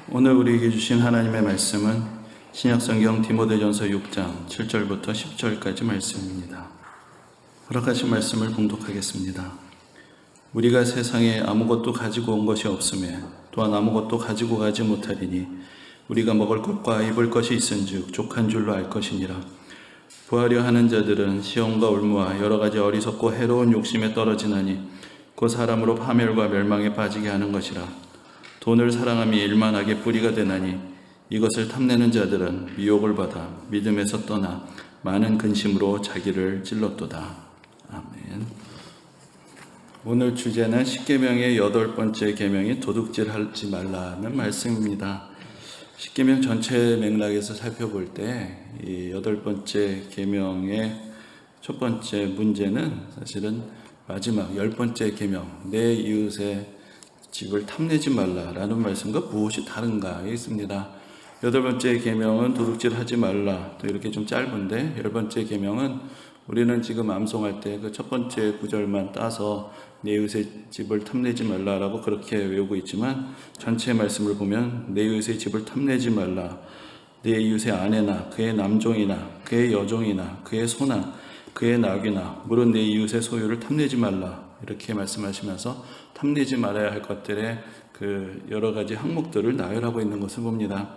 오늘 우리에게 주신 하나님의 말씀은 신약성경 디모데전서 6장 7절부터 10절까지 말씀입니다. 허락하신 말씀을 봉독하겠습니다. 우리가 세상에 아무것도 가지고 온 것이 없음에 또한 아무것도 가지고 가지 못하리니 우리가 먹을 것과 입을 것이 있은즉 족한 줄로 알 것이니라. 부하려 하는 자들은 시험과 올무와 여러 가지 어리석고 해로운 욕심에 떨어지나니 그 사람으로 파멸과 멸망에 빠지게 하는 것이라. 돈을 사랑함이 일만하게 뿌리가 되나니 이것을 탐내는 자들은 미혹을 받아 믿음에서 떠나 많은 근심으로 자기를 찔렀도다. 아멘. 오늘 주제는 십계명의 8번째 계명인 도둑질하지 말라는 말씀입니다. 십계명 전체 맥락에서 살펴볼 때 이 8번째 계명의 첫 번째 문제는 사실은 마지막 10번째 계명, 내 이웃의 집을 탐내지 말라라는 말씀과 무엇이 다른가에 있습니다. 8번째 계명은 도둑질하지 말라, 또 이렇게 좀 짧은데 10번째 계명은 우리는 지금 암송할 때 그 첫 번째 구절만 따서 내 이웃의 집을 탐내지 말라라고 그렇게 외우고 있지만 전체 말씀을 보면 내 이웃의 집을 탐내지 말라, 내 이웃의 아내나 그의 남종이나 그의 여종이나 그의 소나 그의 낙이나 물은 내 이웃의 소유를 탐내지 말라, 이렇게 말씀하시면서 탐내지 말아야 할 것들의 그 여러 가지 항목들을 나열하고 있는 것을 봅니다.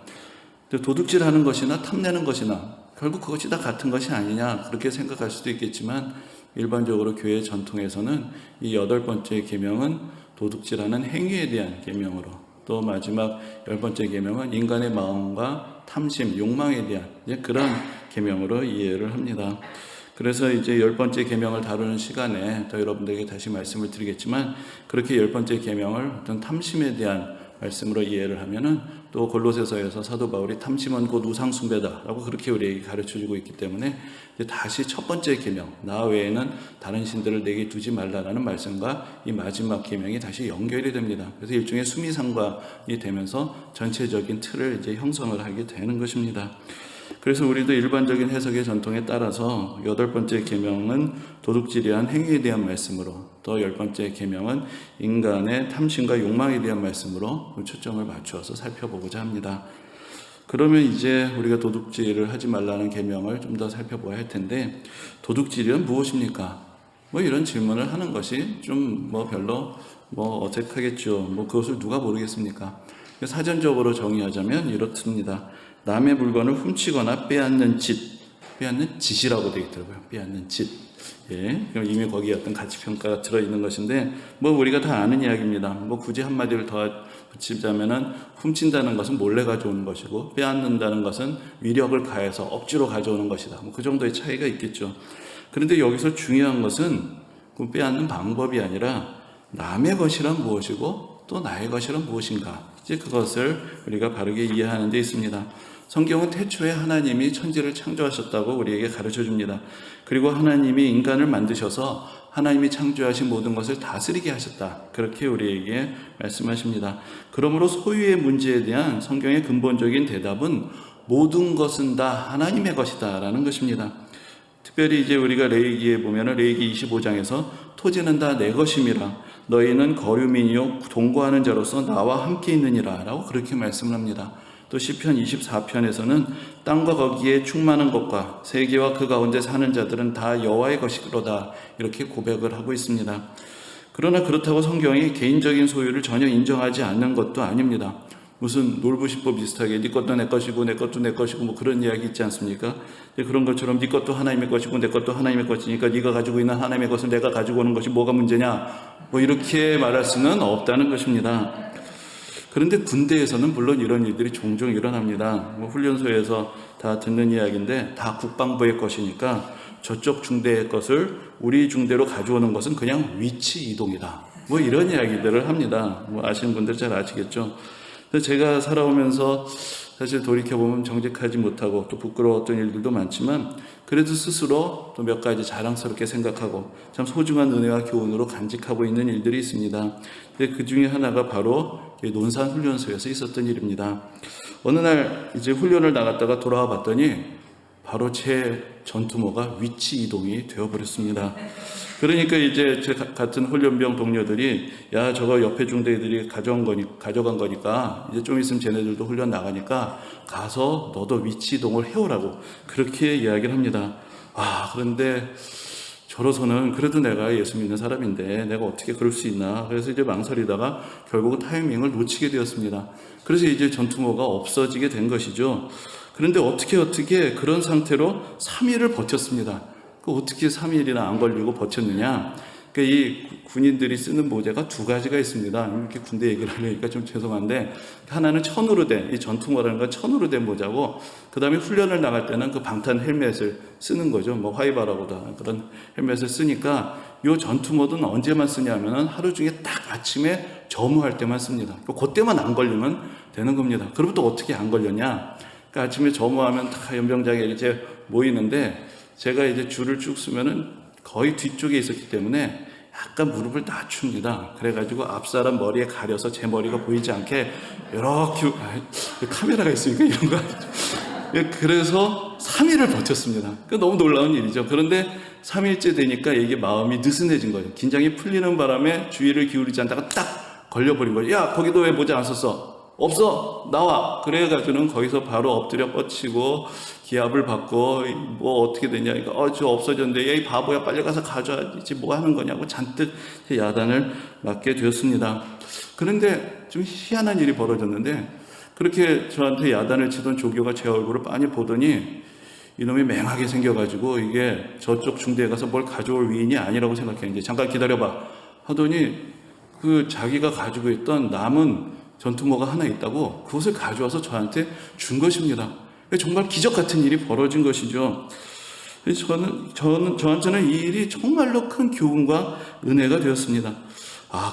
도둑질하는 것이나 탐내는 것이나 결국 그것이 다 같은 것이 아니냐, 그렇게 생각할 수도 있겠지만 일반적으로 교회 전통에서는 이 8번째 계명은 도둑질하는 행위에 대한 계명으로, 또 마지막 10번째 계명은 인간의 마음과 탐심, 욕망에 대한 그런 계명으로 이해를 합니다. 그래서 이제 10번째 계명을 다루는 시간에 더 여러분들에게 다시 말씀을 드리겠지만, 그렇게 10번째 계명을 어떤 탐심에 대한 말씀으로 이해를 하면은 또 골로새서에서 사도 바울이 탐심은 곧 우상 숭배다라고 그렇게 우리에게 가르쳐주고 있기 때문에 이제 다시 첫 번째 계명, 나 외에는 다른 신들을 내게 두지 말라라는 말씀과 이 마지막 계명이 다시 연결이 됩니다. 그래서 일종의 수미상관이 되면서 전체적인 틀을 이제 형성을 하게 되는 것입니다. 그래서 우리도 일반적인 해석의 전통에 따라서 8번째 계명은 도둑질이란 행위에 대한 말씀으로, 또 10번째 계명은 인간의 탐심과 욕망에 대한 말씀으로 초점을 맞추어서 살펴보고자 합니다. 그러면 이제 우리가 도둑질을 하지 말라는 계명을 좀 더 살펴봐야 할 텐데, 도둑질은 무엇입니까? 이런 질문을 하는 것이 좀 별로 어색하겠죠. 그것을 누가 모르겠습니까? 사전적으로 정의하자면 이렇습니다. 남의 물건을 훔치거나 빼앗는 짓이라고 되어 있더라고요. 빼앗는 짓. 예, 그럼 이미 거기에 어떤 가치평가가 들어있는 것인데, 우리가 다 아는 이야기입니다. 굳이 한마디를 더 붙이자면은, 훔친다는 것은 몰래 가져오는 것이고, 빼앗는다는 것은 위력을 가해서 억지로 가져오는 것이다. 그 정도의 차이가 있겠죠. 그런데 여기서 중요한 것은 그 빼앗는 방법이 아니라 남의 것이란 무엇이고 또 나의 것이란 무엇인가, 이제 그것을 우리가 바르게 이해하는 데 있습니다. 성경은 태초에 하나님이 천지를 창조하셨다고 우리에게 가르쳐 줍니다. 그리고 하나님이 인간을 만드셔서 하나님이 창조하신 모든 것을 다스리게 하셨다, 그렇게 우리에게 말씀하십니다. 그러므로 소유의 문제에 대한 성경의 근본적인 대답은 모든 것은 다 하나님의 것이다 라는 것입니다. 특별히 이제 우리가 레위기에 보면은 레위기 25장에서 토지는 다 내 것임이라 너희는 거류민이요 동거하는 자로서 나와 함께 있느니라 라고 그렇게 말씀을 합니다. 또 시편 24편에서는 땅과 거기에 충만한 것과 세계와 그 가운데 사는 자들은 다 여호와의 것이로다, 이렇게 고백을 하고 있습니다. 그러나 그렇다고 성경이 개인적인 소유를 전혀 인정하지 않는 것도 아닙니다. 무슨 놀부시법 비슷하게 네 것도 내 것이고 내 것도 내 것이고 그런 이야기 있지 않습니까? 그런 것처럼 네 것도 하나님의 것이고 내 것도 하나님의 것이니까 네가 가지고 있는 하나님의 것을 내가 가지고 오는 것이 뭐가 문제냐, 이렇게 말할 수는 없다는 것입니다. 그런데 군대에서는 물론 이런 일들이 종종 일어납니다. 훈련소에서 다 듣는 이야기인데, 다 국방부의 것이니까 저쪽 중대의 것을 우리 중대로 가져오는 것은 그냥 위치 이동이다, 이런 이야기들을 합니다. 아시는 분들 잘 아시겠죠? 제가 살아오면서 사실 돌이켜보면 정직하지 못하고 또 부끄러웠던 일들도 많지만, 그래도 스스로 또 몇 가지 자랑스럽게 생각하고 참 소중한 은혜와 교훈으로 간직하고 있는 일들이 있습니다. 그 중에 하나가 바로 논산훈련소에서 있었던 일입니다. 어느 날 이제 훈련을 나갔다가 돌아와 봤더니 바로 제 전투모가 위치 이동이 되어버렸습니다. 그러니까 이제 제 같은 훈련병 동료들이 야 저거 옆에 중대들이 가져간 거니까 이제 좀 있으면 쟤네들도 훈련 나가니까 가서 너도 위치 이동을 해오라고 그렇게 이야기를 합니다. 그런데 저로서는 그래도 내가 예수 믿는 사람인데 내가 어떻게 그럴 수 있나. 그래서 이제 망설이다가 결국은 타이밍을 놓치게 되었습니다. 그래서 이제 전투모가 없어지게 된 것이죠. 그런데 어떻게 그런 상태로 3일을 버텼습니다. 어떻게 3일이나 안 걸리고 버텼느냐. 그러니까 이 군인들이 쓰는 모자가 두 가지가 있습니다. 이렇게 군대 얘기를 하려니까 좀 죄송한데, 하나는 천으로 된, 이 전투모라는 건 천으로 된 모자고, 그 다음에 훈련을 나갈 때는 그 방탄 헬멧을 쓰는 거죠. 뭐 화이바라고도 그런 헬멧을 쓰니까, 이 전투모는 언제만 쓰냐면은 하루 중에 딱 아침에 점호할 때만 씁니다. 그때만 안 걸리면 되는 겁니다. 그럼 또 어떻게 안 걸렸냐? 그러니까 아침에 점호하면 다 연병장에 이제 모이는데, 제가 이제 줄을 쭉 쓰면은 거의 뒤쪽에 있었기 때문에 약간 무릎을 낮춥니다. 그래가지고 앞사람 머리에 가려서 제 머리가 보이지 않게 이렇게 카메라가 있으니까 이런 거 그래서 3일을 버텼습니다. 너무 놀라운 일이죠. 그런데 3일째 되니까 이게 마음이 느슨해진 거예요. 긴장이 풀리는 바람에 주의를 기울이지 않다가 딱 걸려버린 거예요. 야 거기도 왜 모자 안 썼어? 없어 나와. 그래가지고는 거기서 바로 엎드려 뻗치고 기합을 받고 뭐 어떻게 되냐. 저 없어졌는데 야 이 바보야 빨리 가서 가져야지 뭐 하는 거냐고 잔뜩 야단을 맞게 되었습니다. 그런데 좀 희한한 일이 벌어졌는데, 그렇게 저한테 야단을 치던 조교가 제 얼굴을 빤히 보더니 이놈이 맹하게 생겨가지고 이게 저쪽 중대에 가서 뭘 가져올 위인이 아니라고 생각해. 이제 잠깐 기다려봐 하더니 그 자기가 가지고 있던 남은 전투모가 하나 있다고 그것을 가져와서 저한테 준 것입니다. 정말 기적 같은 일이 벌어진 것이죠. 저한테는 이 일이 정말로 큰 교훈과 은혜가 되었습니다.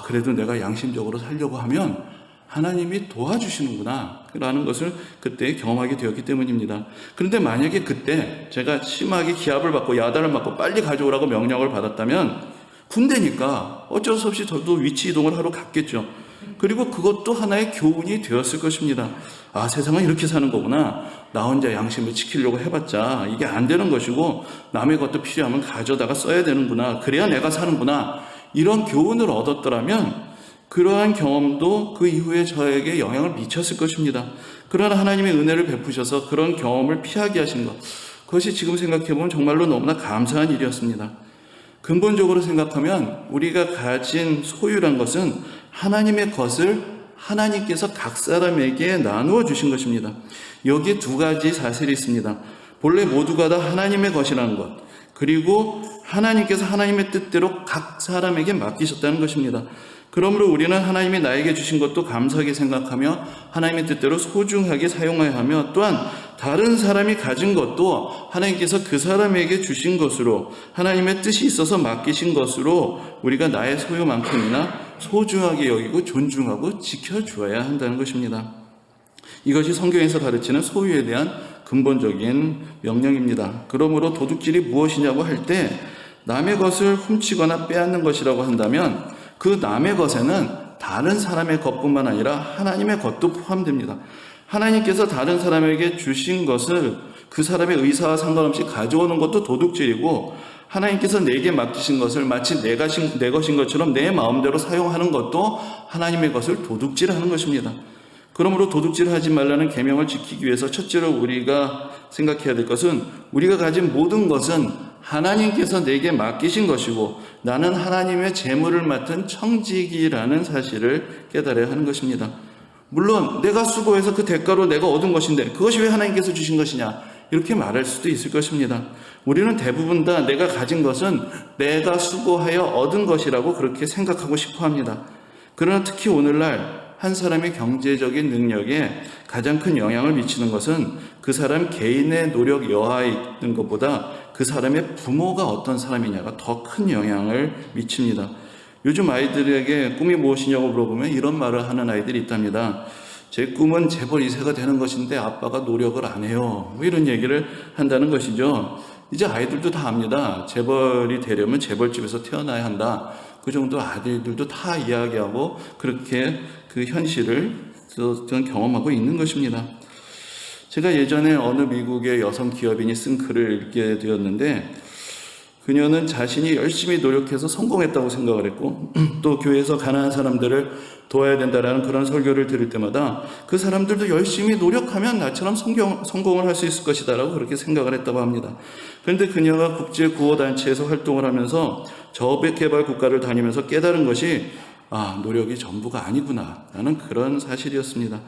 그래도 내가 양심적으로 살려고 하면 하나님이 도와주시는구나 라는 것을 그때 경험하게 되었기 때문입니다. 그런데 만약에 그때 제가 심하게 기합을 받고 야단을 맞고 빨리 가져오라고 명령을 받았다면 군대니까 어쩔 수 없이 저도 위치 이동을 하러 갔겠죠. 그리고 그것도 하나의 교훈이 되었을 것입니다. 세상은 이렇게 사는 거구나. 나 혼자 양심을 지키려고 해봤자 이게 안 되는 것이고 남의 것도 필요하면 가져다가 써야 되는구나. 그래야 내가 사는구나. 이런 교훈을 얻었더라면 그러한 경험도 그 이후에 저에게 영향을 미쳤을 것입니다. 그러나 하나님의 은혜를 베푸셔서 그런 경험을 피하게 하신 것, 그것이 지금 생각해보면 정말로 너무나 감사한 일이었습니다. 근본적으로 생각하면 우리가 가진 소유란 것은 하나님의 것을 하나님께서 각 사람에게 나누어 주신 것입니다. 여기에 두 가지 사실이 있습니다. 본래 모두가 다 하나님의 것이라는 것, 그리고 하나님께서 하나님의 뜻대로 각 사람에게 맡기셨다는 것입니다. 그러므로 우리는 하나님이 나에게 주신 것도 감사하게 생각하며 하나님의 뜻대로 소중하게 사용해야 하며, 또한 다른 사람이 가진 것도 하나님께서 그 사람에게 주신 것으로 하나님의 뜻이 있어서 맡기신 것으로 우리가 나의 소유만큼이나 소중하게 여기고 존중하고 지켜주어야 한다는 것입니다. 이것이 성경에서 가르치는 소유에 대한 근본적인 명령입니다. 그러므로 도둑질이 무엇이냐고 할 때 남의 것을 훔치거나 빼앗는 것이라고 한다면 그 남의 것에는 다른 사람의 것뿐만 아니라 하나님의 것도 포함됩니다. 하나님께서 다른 사람에게 주신 것을 그 사람의 의사와 상관없이 가져오는 것도 도둑질이고, 하나님께서 내게 맡기신 것을 마치 내 것인 것처럼 내 마음대로 사용하는 것도 하나님의 것을 도둑질하는 것입니다. 그러므로 도둑질하지 말라는 계명을 지키기 위해서 첫째로 우리가 생각해야 될 것은, 우리가 가진 모든 것은 하나님께서 내게 맡기신 것이고 나는 하나님의 재물을 맡은 청지기라는 사실을 깨달아야 하는 것입니다. 물론 내가 수고해서 그 대가로 내가 얻은 것인데 그것이 왜 하나님께서 주신 것이냐, 이렇게 말할 수도 있을 것입니다. 우리는 대부분 다 내가 가진 것은 내가 수고하여 얻은 것이라고 그렇게 생각하고 싶어 합니다. 그러나 특히 오늘날 한 사람의 경제적인 능력에 가장 큰 영향을 미치는 것은 그 사람 개인의 노력 여하에 있는 것보다 그 사람의 부모가 어떤 사람이냐가 더 큰 영향을 미칩니다. 요즘 아이들에게 꿈이 무엇이냐고 물어보면 이런 말을 하는 아이들이 있답니다. 제 꿈은 재벌 2세가 되는 것인데 아빠가 노력을 안 해요. 이런 얘기를 한다는 것이죠. 이제 아이들도 다 압니다. 재벌이 되려면 재벌집에서 태어나야 한다. 그 정도 아들들도 다 이야기하고 그렇게 그 현실을 경험하고 있는 것입니다. 제가 예전에 어느 미국의 여성 기업인이 쓴 글을 읽게 되었는데, 그녀는 자신이 열심히 노력해서 성공했다고 생각을 했고, 또 교회에서 가난한 사람들을 도와야 된다라는 그런 설교를 들을 때마다 그 사람들도 열심히 노력하면 나처럼 성공을 할 수 있을 것이다라고 그렇게 생각을 했다고 합니다. 그런데 그녀가 국제구호단체에서 활동을 하면서 저개발 국가를 다니면서 깨달은 것이 노력이 전부가 아니구나 라는 그런 사실이었습니다.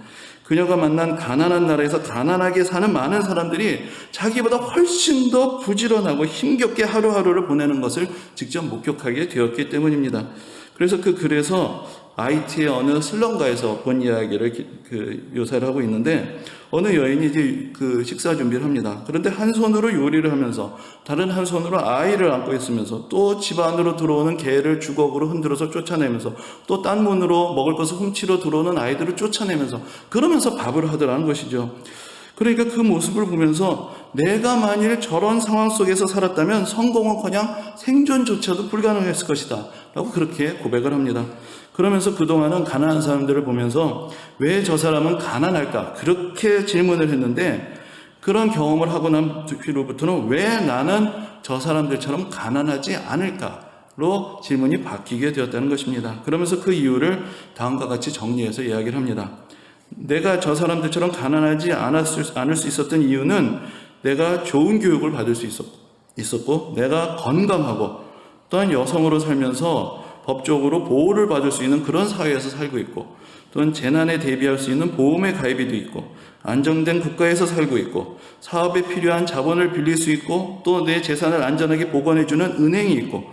그녀가 만난 가난한 나라에서 가난하게 사는 많은 사람들이 자기보다 훨씬 더 부지런하고 힘겹게 하루하루를 보내는 것을 직접 목격하게 되었기 때문입니다. 그래서 그 글에서 IT의 어느 슬럼가에서 본 이야기를 묘사를 하고 있는데, 어느 여인이 이제 그 식사 준비를 합니다. 그런데 한 손으로 요리를 하면서 다른 한 손으로 아이를 안고 있으면서 또 집 안으로 들어오는 개를 주걱으로 흔들어서 쫓아내면서 또 딴 문으로 먹을 것을 훔치러 들어오는 아이들을 쫓아내면서 그러면서 밥을 하더라는 것이죠. 그러니까 그 모습을 보면서 내가 만일 저런 상황 속에서 살았다면 성공은커녕 생존조차도 불가능했을 것이다 라고 그렇게 고백을 합니다. 그러면서 그동안은 가난한 사람들을 보면서 왜 저 사람은 가난할까 그렇게 질문을 했는데, 그런 경험을 하고 난 뒤로부터는 왜 나는 저 사람들처럼 가난하지 않을까로 질문이 바뀌게 되었다는 것입니다. 그러면서 그 이유를 다음과 같이 정리해서 이야기를 합니다. 내가 저 사람들처럼 가난하지 않을 수 있었던 이유는 내가 좋은 교육을 받을 수 있었고, 내가 건강하고 또한 여성으로 살면서 법적으로 보호를 받을 수 있는 그런 사회에서 살고 있고, 또는 재난에 대비할 수 있는 보험의 가입이 돼 있고, 안정된 국가에서 살고 있고, 사업에 필요한 자본을 빌릴 수 있고, 또 내 재산을 안전하게 보관해주는 은행이 있고,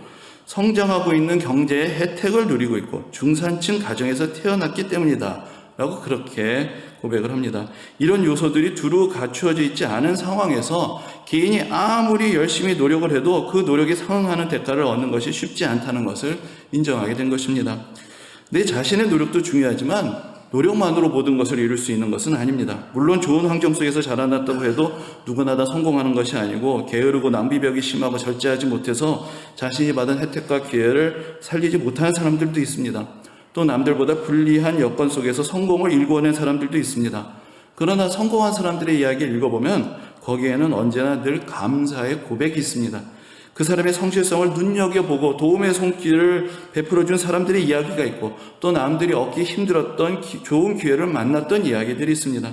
성장하고 있는 경제의 혜택을 누리고 있고, 중산층 가정에서 태어났기 때문이다 라고 그렇게 고백을 합니다. 이런 요소들이 두루 갖추어져 있지 않은 상황에서 개인이 아무리 열심히 노력을 해도 그 노력에 상응하는 대가를 얻는 것이 쉽지 않다는 것을 인정하게 된 것입니다. 내 자신의 노력도 중요하지만 노력만으로 모든 것을 이룰 수 있는 것은 아닙니다. 물론 좋은 환경 속에서 자라났다고 해도 누구나 다 성공하는 것이 아니고, 게으르고 낭비벽이 심하고 절제하지 못해서 자신이 받은 혜택과 기회를 살리지 못하는 사람들도 있습니다. 또 남들보다 불리한 여건 속에서 성공을 일궈낸 사람들도 있습니다. 그러나 성공한 사람들의 이야기를 읽어보면 거기에는 언제나 늘 감사의 고백이 있습니다. 그 사람의 성실성을 눈여겨보고 도움의 손길을 베풀어준 사람들의 이야기가 있고, 또 남들이 얻기 힘들었던 좋은 기회를 만났던 이야기들이 있습니다.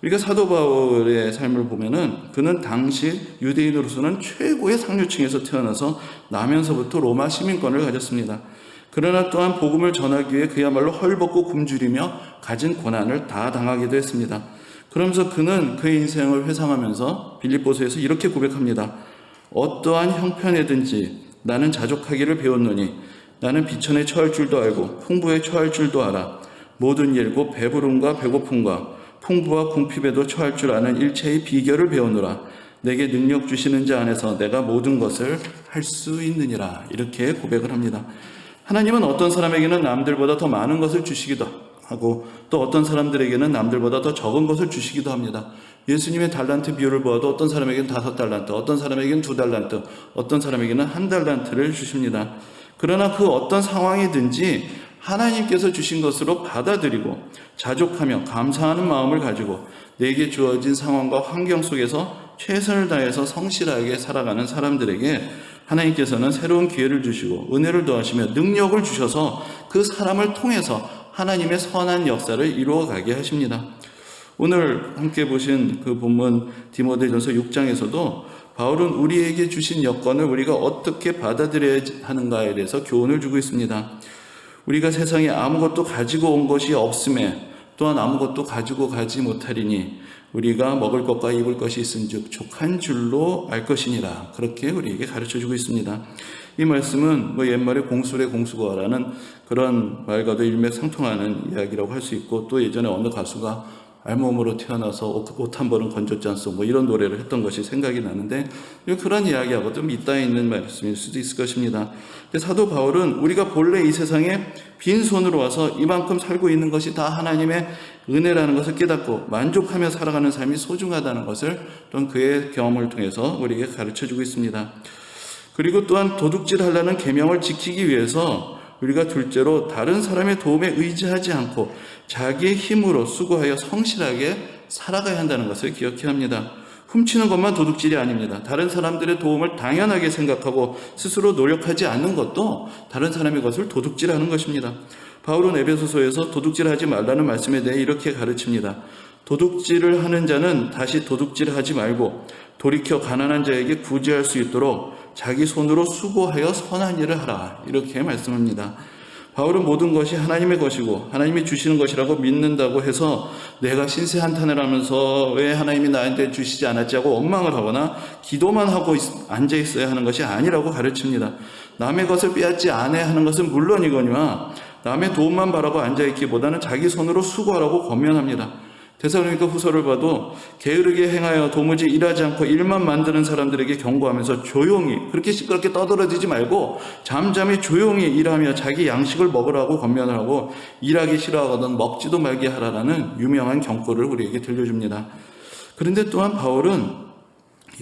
우리가 사도 바울의 삶을 보면은 그는 당시 유대인으로서는 최고의 상류층에서 태어나서 나면서부터 로마 시민권을 가졌습니다. 그러나 또한 복음을 전하기 위해 그야말로 헐벗고 굶주리며 가진 고난을 다 당하기도 했습니다. 그러면서 그는 그의 인생을 회상하면서 빌립보서에서 이렇게 고백합니다. 어떠한 형편에든지 나는 자족하기를 배웠노니 나는 비천에 처할 줄도 알고 풍부에 처할 줄도 알아. 모든 일고 배부름과 배고픔과 풍부와 궁핍에도 처할 줄 아는 일체의 비결을 배우노라. 내게 능력 주시는 자 안에서 내가 모든 것을 할 수 있느니라. 이렇게 고백을 합니다. 하나님은 어떤 사람에게는 남들보다 더 많은 것을 주시기도 하고, 또 어떤 사람들에게는 남들보다 더 적은 것을 주시기도 합니다. 예수님의 달란트 비율을 보아도 어떤 사람에게는 5달란트, 어떤 사람에게는 2달란트, 어떤 사람에게는 1달란트를 주십니다. 그러나 그 어떤 상황이든지 하나님께서 주신 것으로 받아들이고 자족하며 감사하는 마음을 가지고 내게 주어진 상황과 환경 속에서 최선을 다해서 성실하게 살아가는 사람들에게 하나님께서는 새로운 기회를 주시고 은혜를 더하시며 능력을 주셔서 그 사람을 통해서 하나님의 선한 역사를 이루어가게 하십니다. 오늘 함께 보신 그 본문 디모데전서 6장에서도 바울은 우리에게 주신 여건을 우리가 어떻게 받아들여야 하는가에 대해서 교훈을 주고 있습니다. 우리가 세상에 아무것도 가지고 온 것이 없음에 또한 아무것도 가지고 가지 못하리니 우리가 먹을 것과 입을 것이 있은즉 족한 줄로 알 것이니라. 그렇게 우리에게 가르쳐주고 있습니다. 이 말씀은 옛말에 공술의 공수거라는 그런 말과도 일맥상통하는 이야기라고 할 수 있고, 또 예전에 어느 가수가 알몸으로 태어나서 옷 한 벌은 건졌지 않소 이런 노래를 했던 것이 생각이 나는데, 그런 이야기하고도 밑닿아 있는 말씀일 수도 있을 것입니다. 사도 바울은 우리가 본래 이 세상에 빈손으로 와서 이만큼 살고 있는 것이 다 하나님의 은혜라는 것을 깨닫고 만족하며 살아가는 삶이 소중하다는 것을 또한 그의 경험을 통해서 우리에게 가르쳐주고 있습니다. 그리고 또한 도둑질하려는 계명을 지키기 위해서 우리가 둘째로 다른 사람의 도움에 의지하지 않고 자기의 힘으로 수고하여 성실하게 살아가야 한다는 것을 기억해야 합니다. 훔치는 것만 도둑질이 아닙니다. 다른 사람들의 도움을 당연하게 생각하고 스스로 노력하지 않는 것도 다른 사람의 것을 도둑질하는 것입니다. 바울은 에베소서에서 도둑질하지 말라는 말씀에 대해 이렇게 가르칩니다. 도둑질을 하는 자는 다시 도둑질하지 말고 돌이켜 가난한 자에게 구제할 수 있도록 자기 손으로 수고하여 선한 일을 하라. 이렇게 말씀합니다. 바울은 모든 것이 하나님의 것이고 하나님이 주시는 것이라고 믿는다고 해서 내가 신세 한탄을 하면서 왜 하나님이 나한테 주시지 않았지 하고 원망을 하거나 기도만 하고 앉아 있어야 하는 것이 아니라고 가르칩니다. 남의 것을 빼앗지 않아야 하는 것은 물론이거니와 남의 도움만 바라고 앉아 있기보다는 자기 손으로 수고하라고 권면합니다. 데살로니가 후서를 봐도 게으르게 행하여 도무지 일하지 않고 일만 만드는 사람들에게 경고하면서 조용히, 그렇게 시끄럽게 떠들어지지 말고 잠잠히 조용히 일하며 자기 양식을 먹으라고 권면을 하고 일하기 싫어하거든 먹지도 말게 하라라는 유명한 경고를 우리에게 들려줍니다. 그런데 또한 바울은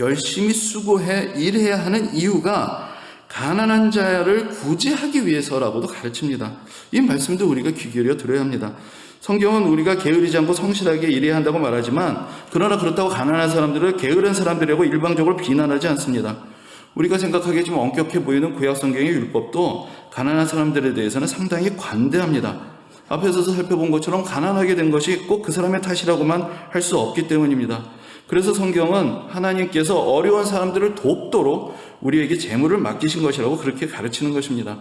열심히 수고해 일해야 하는 이유가 가난한 자를 구제하기 위해서라고도 가르칩니다. 이 말씀도 우리가 귀 기울여 들어야 합니다. 성경은 우리가 게으르지 않고 성실하게 일해야 한다고 말하지만 그러나 그렇다고 가난한 사람들을 게으른 사람들이라고 일방적으로 비난하지 않습니다. 우리가 생각하기에 좀 엄격해 보이는 구약 성경의 율법도 가난한 사람들에 대해서는 상당히 관대합니다. 앞에서 살펴본 것처럼 가난하게 된 것이 꼭 그 사람의 탓이라고만 할 수 없기 때문입니다. 그래서 성경은 하나님께서 어려운 사람들을 돕도록 우리에게 재물을 맡기신 것이라고 그렇게 가르치는 것입니다.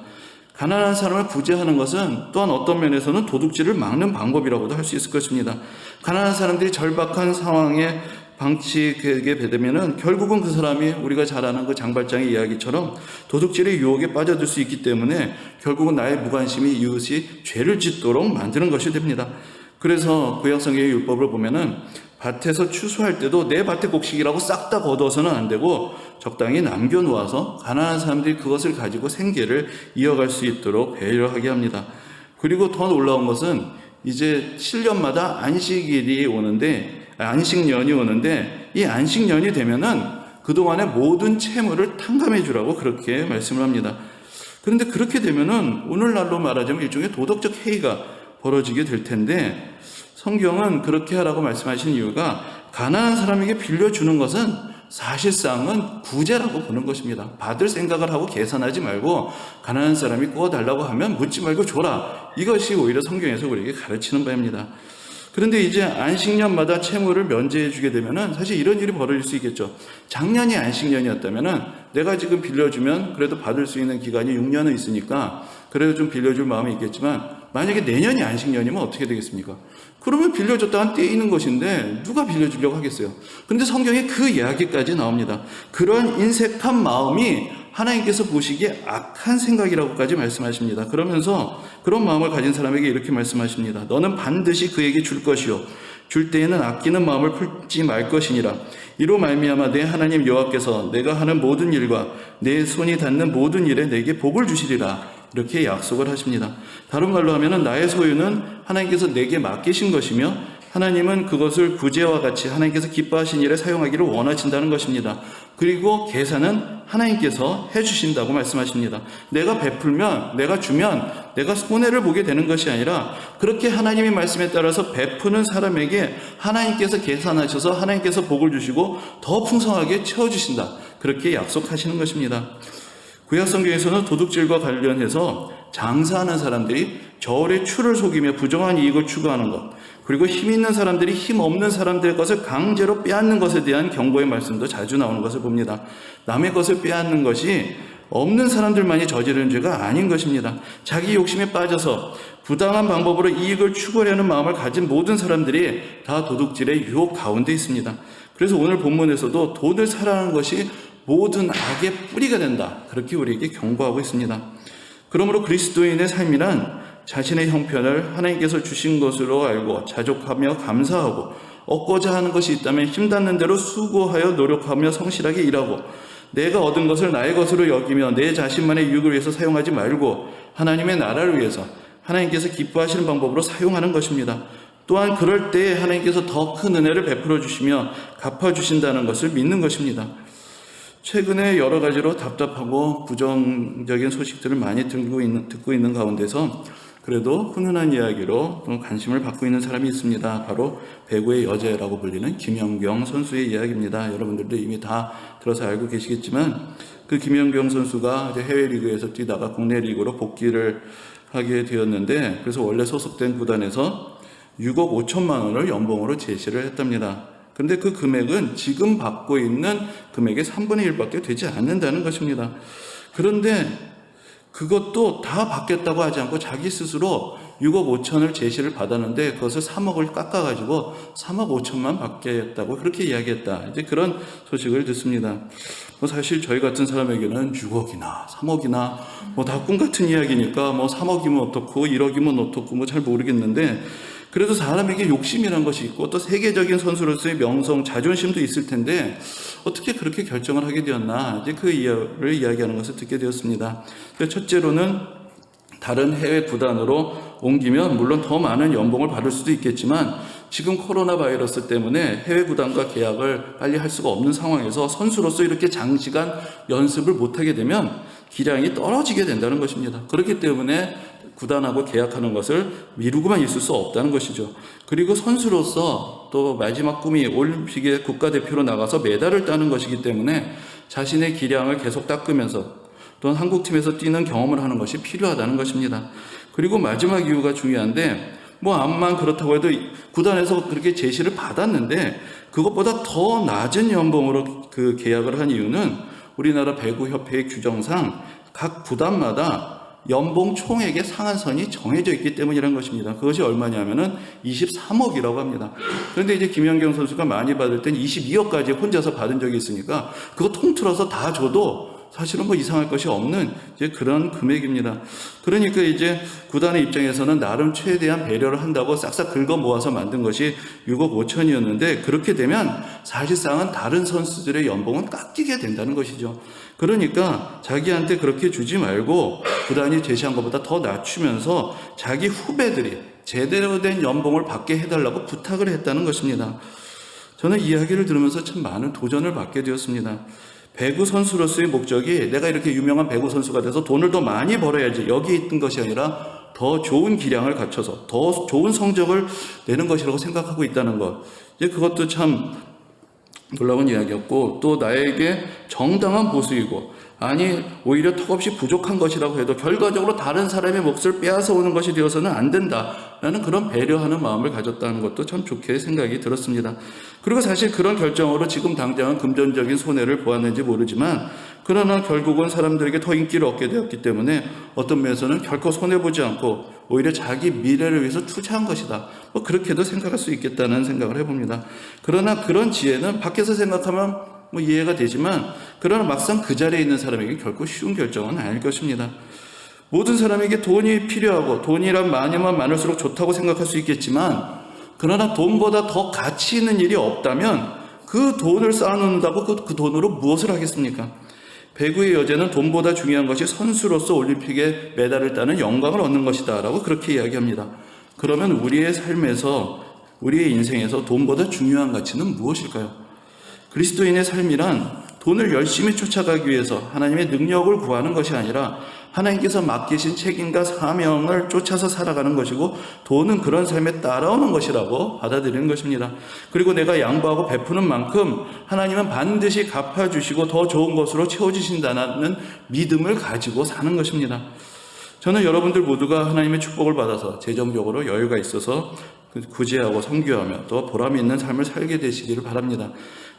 가난한 사람을 구제하는 것은 또한 어떤 면에서는 도둑질을 막는 방법이라고도 할 수 있을 것입니다. 가난한 사람들이 절박한 상황에 방치되게 되면은 결국은 그 사람이 우리가 잘 아는 그 장발장의 이야기처럼 도둑질의 유혹에 빠져들 수 있기 때문에 결국은 나의 무관심이 이웃이 죄를 짓도록 만드는 것이 됩니다. 그래서 구약성경의 율법을 보면은 밭에서 추수할 때도 내 밭의 곡식이라고 싹 다 거둬서는 안 되고 적당히 남겨놓아서 가난한 사람들이 그것을 가지고 생계를 이어갈 수 있도록 배려하게 합니다. 그리고 더 놀라운 것은 이제 7년마다 안식년이 오는데 이 안식년이 되면은 그동안의 모든 채무를 탕감해 주라고 그렇게 말씀을 합니다. 그런데 그렇게 되면은 오늘날로 말하자면 일종의 도덕적 해이가 벌어지게 될 텐데 성경은 그렇게 하라고 말씀하신 이유가 가난한 사람에게 빌려주는 것은 사실상은 구제라고 보는 것입니다. 받을 생각을 하고 계산하지 말고 가난한 사람이 구워달라고 하면 묻지 말고 줘라. 이것이 오히려 성경에서 우리에게 가르치는 바입니다. 그런데 이제 안식년마다 채무를 면제해 주게 되면은 사실 이런 일이 벌어질 수 있겠죠. 작년이 안식년이었다면은 내가 지금 빌려주면 그래도 받을 수 있는 기간이 6년은 있으니까 그래도 좀 빌려줄 마음이 있겠지만 만약에 내년이 안식년이면 어떻게 되겠습니까? 그러면 빌려줬다간 떼이는 것인데 누가 빌려주려고 하겠어요? 그런데 성경에 그 이야기까지 나옵니다. 그런 인색한 마음이 하나님께서 보시기에 악한 생각이라고까지 말씀하십니다. 그러면서 그런 마음을 가진 사람에게 이렇게 말씀하십니다. 너는 반드시 그에게 줄 것이요 줄 때에는 아끼는 마음을 풀지 말 것이니라. 이로 말미암아 내 하나님 여호와께서 내가 하는 모든 일과 내 손이 닿는 모든 일에 내게 복을 주시리라. 이렇게 약속을 하십니다. 다른 말로 하면 나의 소유는 하나님께서 내게 맡기신 것이며 하나님은 그것을 구제와 같이 하나님께서 기뻐하신 일에 사용하기를 원하신다는 것입니다. 그리고 계산은 하나님께서 해주신다고 말씀하십니다. 내가 베풀면, 내가 주면 내가 손해를 보게 되는 것이 아니라 그렇게 하나님의 말씀에 따라서 베푸는 사람에게 하나님께서 계산하셔서 하나님께서 복을 주시고 더 풍성하게 채워주신다. 그렇게 약속하시는 것입니다. 구약성경에서는 도둑질과 관련해서 장사하는 사람들이 저울의 추를 속이며 부정한 이익을 추구하는 것, 그리고 힘 있는 사람들이 힘 없는 사람들의 것을 강제로 빼앗는 것에 대한 경고의 말씀도 자주 나오는 것을 봅니다. 남의 것을 빼앗는 것이 없는 사람들만이 저지르는 죄가 아닌 것입니다. 자기 욕심에 빠져서 부당한 방법으로 이익을 추구하려는 마음을 가진 모든 사람들이 다 도둑질의 유혹 가운데 있습니다. 그래서 오늘 본문에서도 돈을 사랑하는 것이 모든 악의 뿌리가 된다. 그렇게 우리에게 경고하고 있습니다. 그러므로 그리스도인의 삶이란 자신의 형편을 하나님께서 주신 것으로 알고 자족하며 감사하고 얻고자 하는 것이 있다면 힘닿는 대로 수고하여 노력하며 성실하게 일하고 내가 얻은 것을 나의 것으로 여기며 내 자신만의 유익을 위해서 사용하지 말고 하나님의 나라를 위해서 하나님께서 기뻐하시는 방법으로 사용하는 것입니다. 또한 그럴 때 하나님께서 더 큰 은혜를 베풀어 주시며 갚아주신다는 것을 믿는 것입니다. 최근에 여러 가지로 답답하고 부정적인 소식들을 많이 듣고 있는 가운데서 그래도 훈훈한 이야기로 관심을 받고 있는 사람이 있습니다. 바로 배구의 여제라고 불리는 김연경 선수의 이야기입니다. 여러분들도 이미 다 들어서 알고 계시겠지만 그 김연경 선수가 이제 해외 리그에서 뛰다가 국내 리그로 복귀를 하게 되었는데, 그래서 원래 소속된 구단에서 6억 5천만 원을 연봉으로 제시를 했답니다. 그런데 그 금액은 지금 받고 있는 금액의 3분의 1밖에 되지 않는다는 것입니다. 그런데 그것도 다 받겠다고 하지 않고 자기 스스로 6억 5천을 제시를 받았는데 그것을 3억을 깎아가지고 3억 5천만 받겠다고 그렇게 이야기했다. 이제 그런 소식을 듣습니다. 사실 저희 같은 사람에게는 6억이나 3억이나 다 꿈 같은 이야기니까 3억이면 어떻고 1억이면 어떻고 잘 모르겠는데, 그래도 사람에게 욕심이란 것이 있고 또 세계적인 선수로서의 명성, 자존심도 있을 텐데 어떻게 그렇게 결정을 하게 되었나, 이제 그 이유를 이야기하는 것을 듣게 되었습니다. 첫째로는 다른 해외 구단으로 옮기면 물론 더 많은 연봉을 받을 수도 있겠지만 지금 코로나 바이러스 때문에 해외 구단과 계약을 빨리 할 수가 없는 상황에서 선수로서 이렇게 장시간 연습을 못하게 되면 기량이 떨어지게 된다는 것입니다. 그렇기 때문에 구단하고 계약하는 것을 미루고만 있을 수 없다는 것이죠. 그리고 선수로서 또 마지막 꿈이 올림픽의 국가대표로 나가서 메달을 따는 것이기 때문에 자신의 기량을 계속 닦으면서 또는 한국팀에서 뛰는 경험을 하는 것이 필요하다는 것입니다. 그리고 마지막 이유가 중요한데, 암만 그렇다고 해도 구단에서 그렇게 제시를 받았는데 그것보다 더 낮은 연봉으로 그 계약을 한 이유는 우리나라 배구협회의 규정상 각 구단마다 연봉 총액의 상한선이 정해져 있기 때문이라는 것입니다. 그것이 얼마냐면은 23억이라고 합니다. 그런데 이제 김연경 선수가 많이 받을 땐 22억까지 혼자서 받은 적이 있으니까 그거 통틀어서 다 줘도 사실은 이상할 것이 없는 이제 그런 금액입니다. 그러니까 이제 구단의 입장에서는 나름 최대한 배려를 한다고 싹싹 긁어 모아서 만든 것이 6억 5천이었는데, 그렇게 되면 사실상은 다른 선수들의 연봉은 깎이게 된다는 것이죠. 그러니까 자기한테 그렇게 주지 말고 구단이 제시한 것보다 더 낮추면서 자기 후배들이 제대로 된 연봉을 받게 해달라고 부탁을 했다는 것입니다. 저는 이 이야기를 들으면서 참 많은 도전을 받게 되었습니다. 배구 선수로서의 목적이 내가 이렇게 유명한 배구 선수가 돼서 돈을 더 많이 벌어야지 여기에 있던 것이 아니라 더 좋은 기량을 갖춰서 더 좋은 성적을 내는 것이라고 생각하고 있다는 것, 이제 그것도 참 놀라운 이야기였고, 또 나에게 정당한 보수이고 아니 오히려 턱없이 부족한 것이라고 해도 결과적으로 다른 사람의 몫을 빼앗아 오는 것이 되어서는 안 된다라는 그런 배려하는 마음을 가졌다는 것도 참 좋게 생각이 들었습니다. 그리고 사실 그런 결정으로 지금 당장은 금전적인 손해를 보았는지 모르지만, 그러나 결국은 사람들에게 더 인기를 얻게 되었기 때문에 어떤 면에서는 결코 손해보지 않고 오히려 자기 미래를 위해서 투자한 것이다, 그렇게도 생각할 수 있겠다는 생각을 해봅니다. 그러나 그런 지혜는 밖에서 생각하면 이해가 되지만, 그러나 막상 그 자리에 있는 사람에게 결코 쉬운 결정은 아닐 것입니다. 모든 사람에게 돈이 필요하고 돈이란 많으면 많을수록 좋다고 생각할 수 있겠지만, 그러나 돈보다 더 가치 있는 일이 없다면 그 돈을 쌓아놓는다고 그 돈으로 무엇을 하겠습니까? 배구의 여제는 돈보다 중요한 것이 선수로서 올림픽에 메달을 따는 영광을 얻는 것이다 라고 그렇게 이야기합니다. 그러면 우리의 삶에서, 우리의 인생에서 돈보다 중요한 가치는 무엇일까요? 그리스도인의 삶이란 돈을 열심히 쫓아가기 위해서 하나님의 능력을 구하는 것이 아니라 하나님께서 맡기신 책임과 사명을 쫓아서 살아가는 것이고, 돈은 그런 삶에 따라오는 것이라고 받아들이는 것입니다. 그리고 내가 양보하고 베푸는 만큼 하나님은 반드시 갚아주시고 더 좋은 것으로 채워주신다는 믿음을 가지고 사는 것입니다. 저는 여러분들 모두가 하나님의 축복을 받아서 재정적으로 여유가 있어서 구제하고 선교하며 또 보람 있는 삶을 살게 되시기를 바랍니다.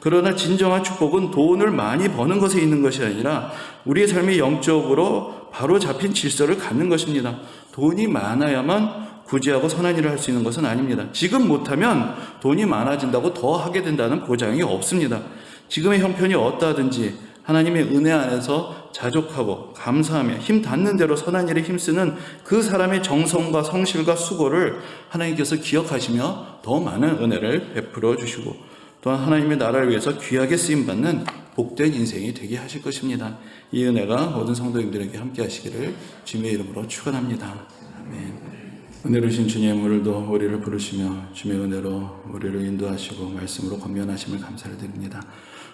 그러나 진정한 축복은 돈을 많이 버는 것에 있는 것이 아니라 우리의 삶이 영적으로 바로 잡힌 질서를 갖는 것입니다. 돈이 많아야만 구제하고 선한 일을 할 수 있는 것은 아닙니다. 지금 못하면 돈이 많아진다고 더 하게 된다는 보장이 없습니다. 지금의 형편이 어떠하든지 하나님의 은혜 안에서 자족하고 감사하며 힘 닿는 대로 선한 일에 힘쓰는 그 사람의 정성과 성실과 수고를 하나님께서 기억하시며 더 많은 은혜를 베풀어 주시고, 또한 하나님의 나라를 위해서 귀하게 쓰임받는 복된 인생이 되게 하실 것입니다. 이 은혜가 모든 성도님들에게 함께 하시기를 주님의 이름으로 축원합니다. 아멘. 은혜로우신 주님, 오늘도 우리를 부르시며 주의 은혜로 우리를 인도하시고 말씀으로 권면하심을 감사를 드립니다.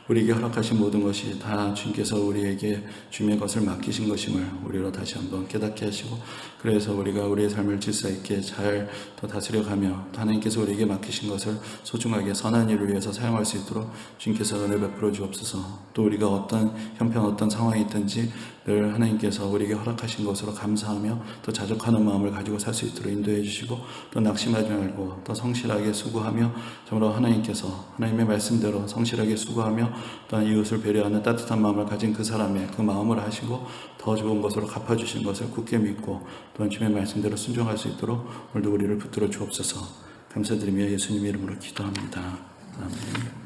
우리에게 허락하신 모든 것이 다 주님께서 우리에게 주님의 것을 맡기신 것임을 우리로 다시 한번 깨닫게 하시고, 그래서 우리가 우리의 삶을 질서 있게 잘 더 다스려가며 또 하나님께서 우리에게 맡기신 것을 소중하게 선한 일을 위해서 사용할 수 있도록 주님께서 은혜 베풀어 주옵소서. 또 우리가 어떤 형편 어떤 상황이 있든지 늘 하나님께서 우리에게 허락하신 것으로 감사하며 또 자족하는 마음을 가지고 살 수 있도록 인도해 주시고, 또 낙심하지 말고 또 성실하게 수고하며 정말로 하나님께서 하나님의 말씀대로 성실하게 수고하며 또한 이웃을 배려하는 따뜻한 마음을 가진 그 사람의 그 마음을 하시고 더 좋은 것으로 갚아주신 것을 굳게 믿고 또한 주의 말씀대로 순종할 수 있도록 오늘도 우리를 붙들어 주옵소서. 감사드리며 예수님 이름으로 기도합니다. 아멘.